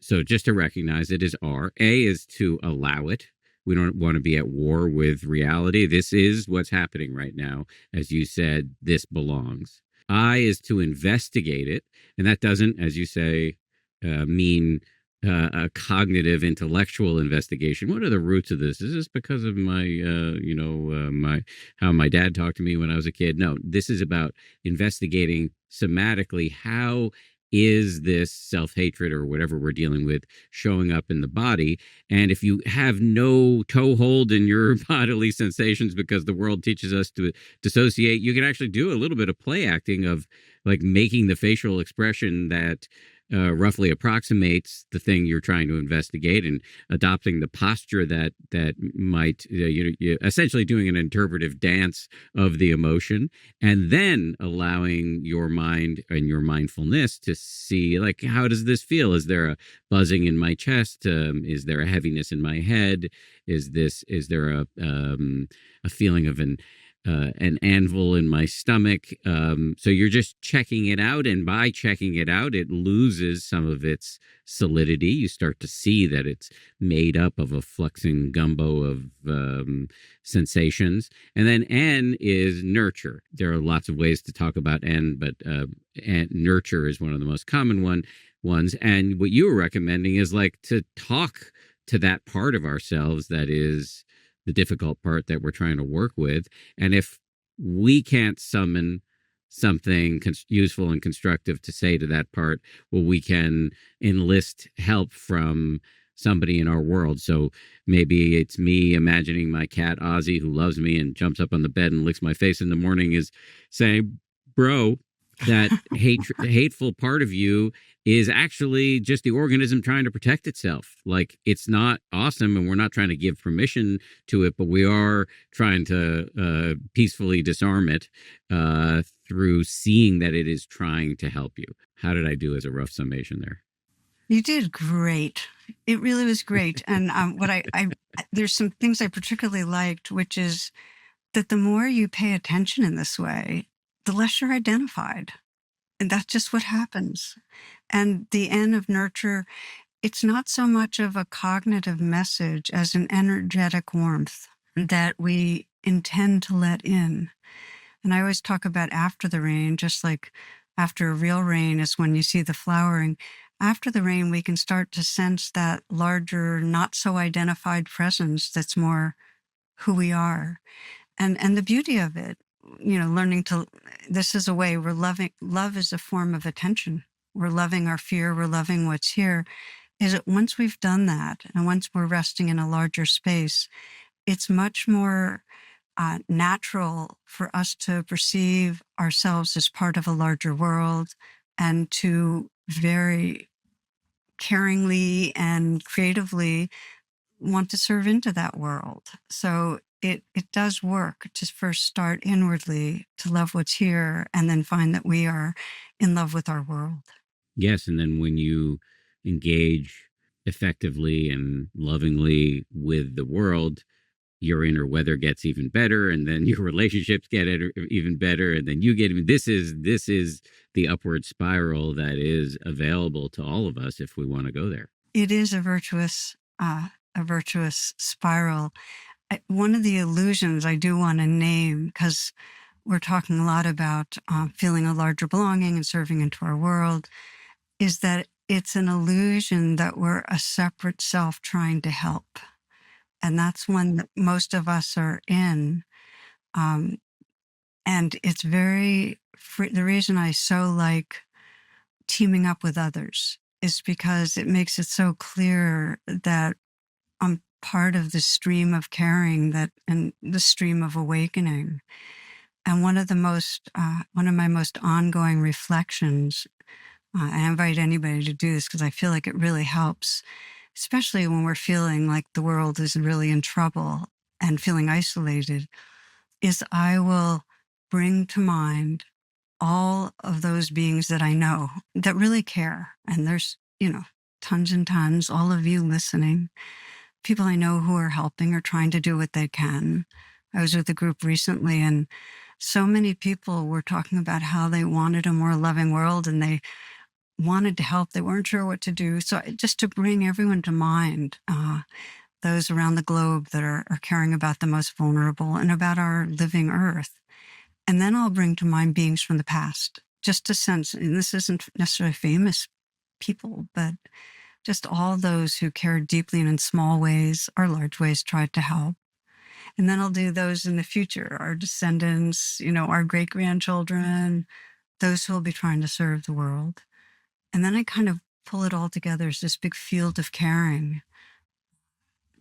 So just to recognize it is R. A is to allow it. We don't want to be at war with reality. This is what's happening right now. As you said, this belongs. I is to investigate it. And that doesn't, as you say, mean a cognitive, intellectual investigation. What are the roots of this? Is this because of my, how my dad talked to me when I was a kid? No, this is about investigating somatically. How is this self-hatred or whatever we're dealing with showing up in the body? And if you have no toehold in your bodily sensations because the world teaches us to dissociate, you can actually do a little bit of play acting of like making the facial expression that roughly approximates the thing you're trying to investigate, and adopting the posture that might, essentially doing an interpretive dance of the emotion, and then allowing your mind and your mindfulness to see, like, how does this feel? Is there a buzzing in my chest? Is there a heaviness in my head? Is there a feeling of an anvil in my stomach. So you're just checking it out. And by checking it out, it loses some of its solidity. You start to see that it's made up of a fluxing gumbo of sensations. And then N is nurture. There are lots of ways to talk about N, but and nurture is one of the most common ones. And what you were recommending is like to talk to that part of ourselves that is the difficult part that we're trying to work with. And if we can't summon something useful and constructive to say to that part, well, we can enlist help from somebody in our world. So maybe it's me imagining my cat Ozzy, who loves me and jumps up on the bed and licks my face in the morning, is saying, bro, that hateful part of you is actually just the organism trying to protect itself. Like, it's not awesome, and we're not trying to give permission to it, but we are trying to peacefully disarm it through seeing that it is trying to help you. How did I do as a rough summation there? You did great. It really was great. And what I there's some things I particularly liked, which is that the more you pay attention in this way, the less you're identified. And that's just what happens. And the N of nurture, it's not so much of a cognitive message as an energetic warmth that we intend to let in. And I always talk about after the rain, just like after a real rain is when you see the flowering. After the rain, we can start to sense that larger, not so identified presence that's more who we are. And the beauty of it, learning to, this is a way we're loving. Love is a form of attention. We're loving our fear. We're loving what's here. Is that once we've done that, and once we're resting in a larger space, it's much more natural for us to perceive ourselves as part of a larger world and to very caringly and creatively want to serve into that world. So it does work to first start inwardly to love what's here and then find that we are in love with our world. Yes. And then when you engage effectively and lovingly with the world, your inner weather gets even better, and then your relationships get even better, and then you get even. This is the upward spiral that is available to all of us if we want to go there. It is a virtuous spiral. One of the illusions I do want to name, because we're talking a lot about feeling a larger belonging and serving into our world, is that it's an illusion that we're a separate self trying to help. And that's one that most of us are in. And it's very free. The reason I so like teaming up with others is because it makes it so clear that I'm part of the stream of caring and the stream of awakening. And one of my most ongoing reflections, I invite anybody to do this because I feel like it really helps, especially when we're feeling like the world is really in trouble and feeling isolated, is I will bring to mind all of those beings that I know that really care. And there's, tons and tons, all of you listening, people I know who are helping or trying to do what they can. I was with a group recently, and so many people were talking about how they wanted a more loving world and they wanted to help. They weren't sure what to do. So just to bring everyone to mind, those around the globe that are caring about the most vulnerable and about our living earth. And then I'll bring to mind beings from the past, just to sense, and this isn't necessarily famous people, but just all those who cared deeply and in small ways or large ways tried to help. And then I'll do those in the future, our descendants, our great-grandchildren, those who will be trying to serve the world. And then I kind of pull it all together as this big field of caring.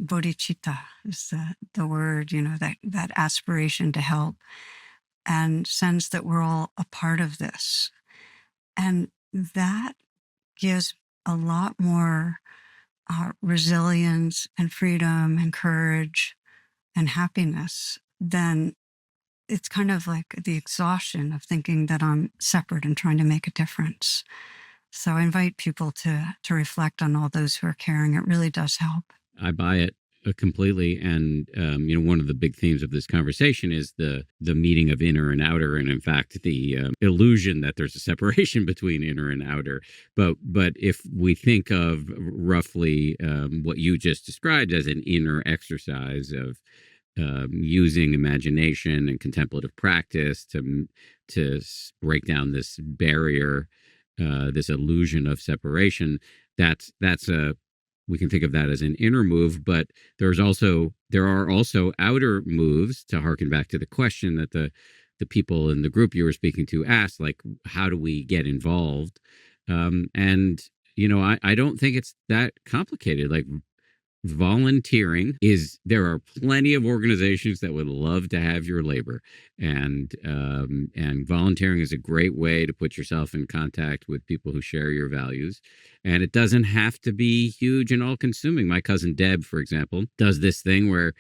Bodhicitta is the word, that aspiration to help, and sense that we're all a part of this. And that gives a lot more resilience and freedom and courage and happiness than it's kind of like the exhaustion of thinking that I'm separate and trying to make a difference. So I invite people to reflect on all those who are caring. It really does help. I buy it. Completely. And one of the big themes of this conversation is the meeting of inner and outer, and in fact, the illusion that there's a separation between inner and outer. But if we think of roughly what you just described as an inner exercise of using imagination and contemplative practice to break down this barrier, this illusion of separation, that's a we can think of that as an inner move. But there are also outer moves, to harken back to the question that the people in the group you were speaking to asked, like, how do we get involved? And I don't think it's that complicated. Like, volunteering is, there are plenty of organizations that would love to have your labor, and volunteering is a great way to put yourself in contact with people who share your values, and it doesn't have to be huge and all consuming. My cousin Deb, for example, does this thing where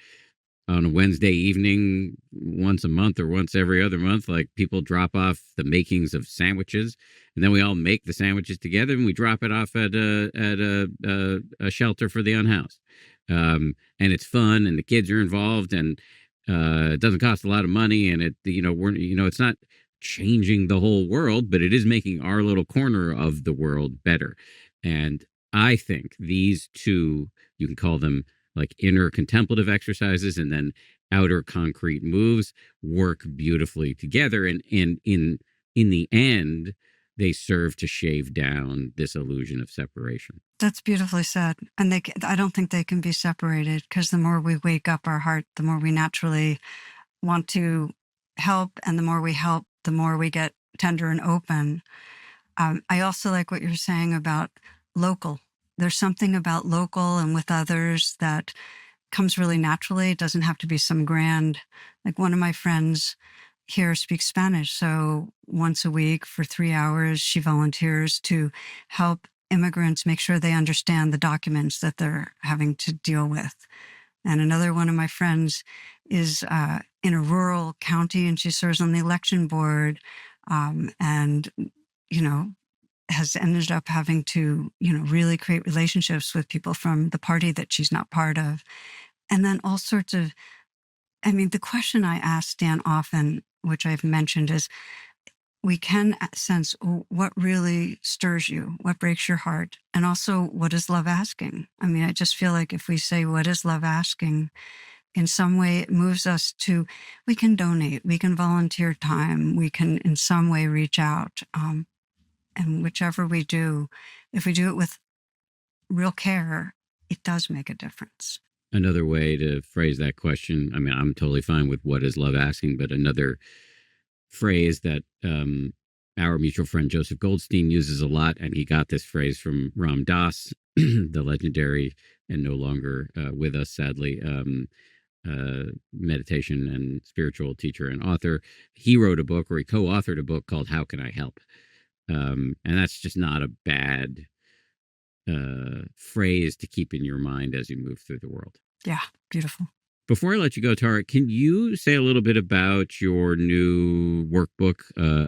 on a Wednesday evening, once a month or once every other month, like, people drop off the makings of sandwiches, and then we all make the sandwiches together and we drop it off at a shelter for the unhoused. And it's fun, and the kids are involved, and it doesn't cost a lot of money, and it's not changing the whole world, but it is making our little corner of the world better. And I think these two, you can call them like inner contemplative exercises and then outer concrete moves, work beautifully together. And in the end, they serve to shave down this illusion of separation. That's beautifully said. And I don't think they can be separated, because the more we wake up our heart, the more we naturally want to help. And the more we help, the more we get tender and open. I also like what you're saying about local. There's something about local and with others that comes really naturally. It doesn't have to be some grand, like, one of my friends here speaks Spanish. So once a week for 3 hours, she volunteers to help immigrants make sure they understand the documents that they're having to deal with. And another one of my friends is in a rural county, and she serves on the election board, and, has ended up having to, really create relationships with people from the party that she's not part of. And then all sorts of, the question I ask Dan often, which I've mentioned, is we can sense what really stirs you, what breaks your heart, and also what is love asking. I just feel like if we say, what is love asking, in some way it moves us to, we can donate, we can volunteer time, we can in some way reach out. And whichever we do, if we do it with real care, it does make a difference. Another way to phrase that question, I'm totally fine with what is love asking, but another phrase that our mutual friend Joseph Goldstein uses a lot, and he got this phrase from Ram Dass, the legendary and no longer with us, sadly, meditation and spiritual teacher and author. He wrote a book, or he co-authored a book called How Can I Help? And that's just not a bad phrase to keep in your mind as you move through the world. Yeah, beautiful. Before I let you go, Tara, can you say a little bit about your new workbook?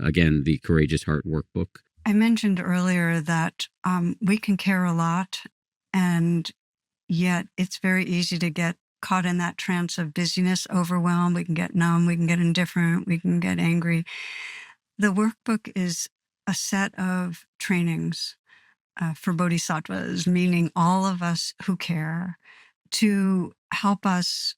Again, the Courageous Heart Workbook. I mentioned earlier that we can care a lot, and yet it's very easy to get caught in that trance of busyness, overwhelm. We can get numb, we can get indifferent, we can get angry. The workbook is a set of trainings for bodhisattvas, meaning all of us who care, to help us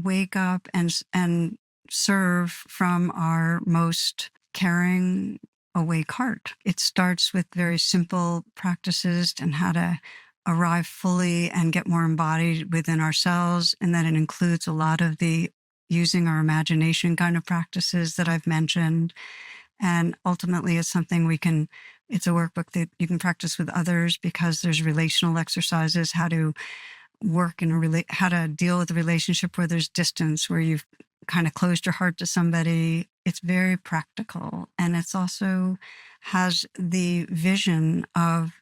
wake up and serve from our most caring, awake heart. It starts with very simple practices and how to arrive fully and get more embodied within ourselves. And then it includes a lot of the using our imagination kind of practices that I've mentioned. And ultimately, it's something it's a workbook that you can practice with others, because there's relational exercises, how to work how to deal with a relationship where there's distance, where you've kind of closed your heart to somebody. It's very practical. And it's also has the vision of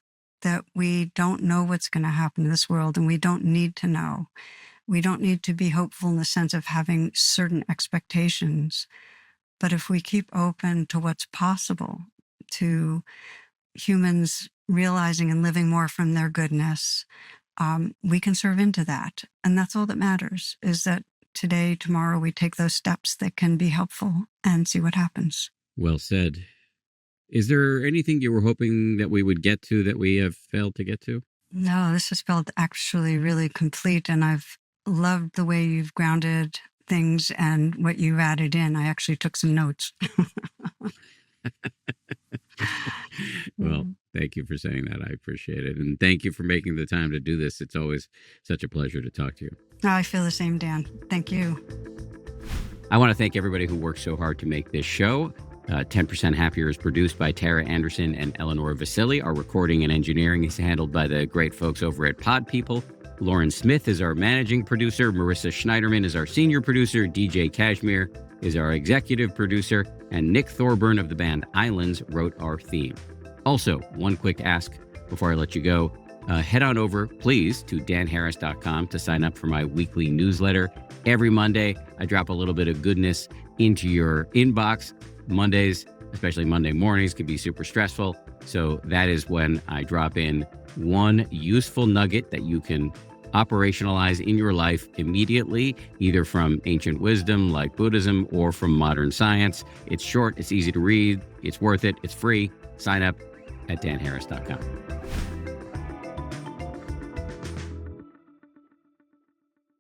that we don't know what's going to happen in this world, and we don't need to know. We don't need to be hopeful in the sense of having certain expectations. But if we keep open to what's possible, to humans realizing and living more from their goodness, we can serve into that. And that's all that matters, is that today, tomorrow, we take those steps that can be helpful and see what happens. Well said. Is there anything you were hoping that we would get to that we have failed to get to? No, this has felt actually really complete, and I've loved the way you've grounded things and what you've added in. I actually took some notes. Well, thank you for saying that. I appreciate it. And thank you for making the time to do this. It's always such a pleasure to talk to you. I feel the same, Dan. Thank you. I want to thank everybody who worked so hard to make this show. 10% Happier is produced by Tara Anderson and Eleanor Vasili. Our recording and engineering is handled by the great folks over at Pod People. Lauren Smith is our managing producer. Marissa Schneiderman is our senior producer. DJ Kashmir is our executive producer. And Nick Thorburn of the band Islands wrote our theme. Also, one quick ask before I let you go. Head on over, please, to danharris.com to sign up for my weekly newsletter. Every Monday, I drop a little bit of goodness into your inbox. Mondays, especially Monday mornings, can be super stressful. So that is when I drop in one useful nugget that you can operationalize in your life immediately, either from ancient wisdom like Buddhism or from modern science. It's short, it's easy to read, it's worth it, it's free. Sign up at danharris.com.